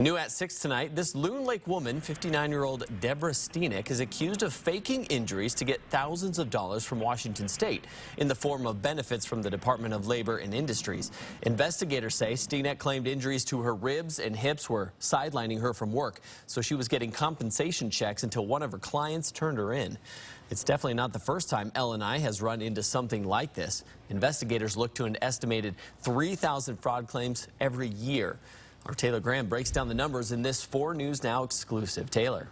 New at 6 tonight, this Loon Lake woman, 59-year-old Deborah Steeneck, is accused of faking injuries to get thousands of dollars from Washington State in the form of benefits from the Department of Labor and Industries. Investigators say Steeneck claimed injuries to her ribs and hips were sidelining her from work, so she was getting compensation checks until one of her clients turned her in. It's definitely not the first time L&I has run into something like this. Investigators look to an estimated 3,000 fraud claims every year. Our Taylor Graham breaks down the numbers in this 4 News Now exclusive. Taylor.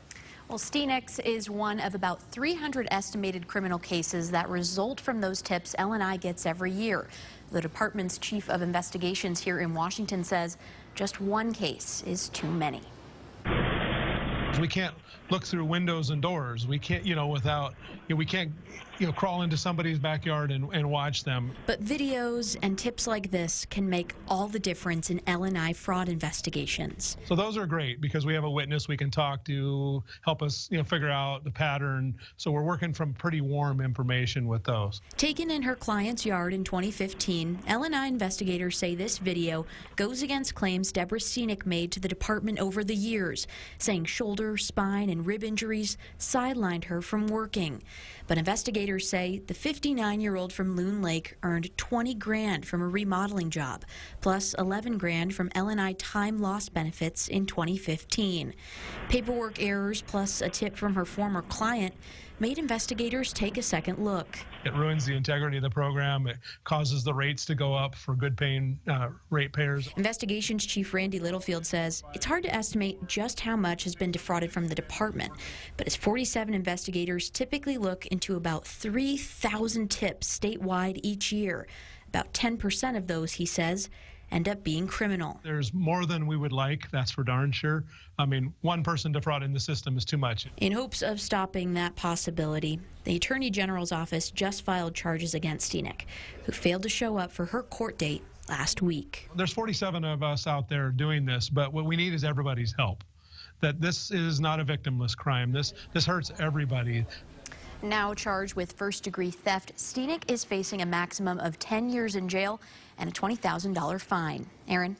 Well, Steeneck's is one of about 300 estimated criminal cases that result from those tips L&I gets every year. The department's chief of investigations here in Washington says just one case is too many. We can't look through windows and doors. We can't, we can't, crawl into somebody's backyard and watch them. But videos and tips like this can make all the difference in L&I fraud investigations. So those are great because we have a witness we can talk to, help us, figure out the pattern. So we're working from pretty warm information with those. Taken in her client's yard in 2015, L&I investigators say this video goes against claims Deborah Steeneck made to the department over the years, saying shoulder, spine, and rib injuries sidelined her from working. But investigators say the 59-year-old from Loon Lake earned 20 grand from a remodeling job, plus 11 grand from L&I time loss benefits in 2015. Paperwork errors plus a tip from her former client made investigators take a second look. It ruins the integrity of the program. It causes the rates to go up for good paying ratepayers. Investigations Chief Randy Littlefield says it's hard to estimate just how much has been defrauded from the department, but his 47 investigators typically look into about 3,000 tips statewide each year. About 10% of those, he says, end up being criminal. There's more than we would like, that's for darn sure. I mean, one person defrauding the system is too much. In hopes of stopping that possibility, the Attorney General's office just filed charges against Steeneck, who failed to show up for her court date last week. There's 47 of us out there doing this, but what we need is everybody's help. That this is not a victimless crime. This hurts everybody. Now charged with first-degree theft, Steeneck is facing a maximum of 10 years in jail and a $20,000 fine. Aaron?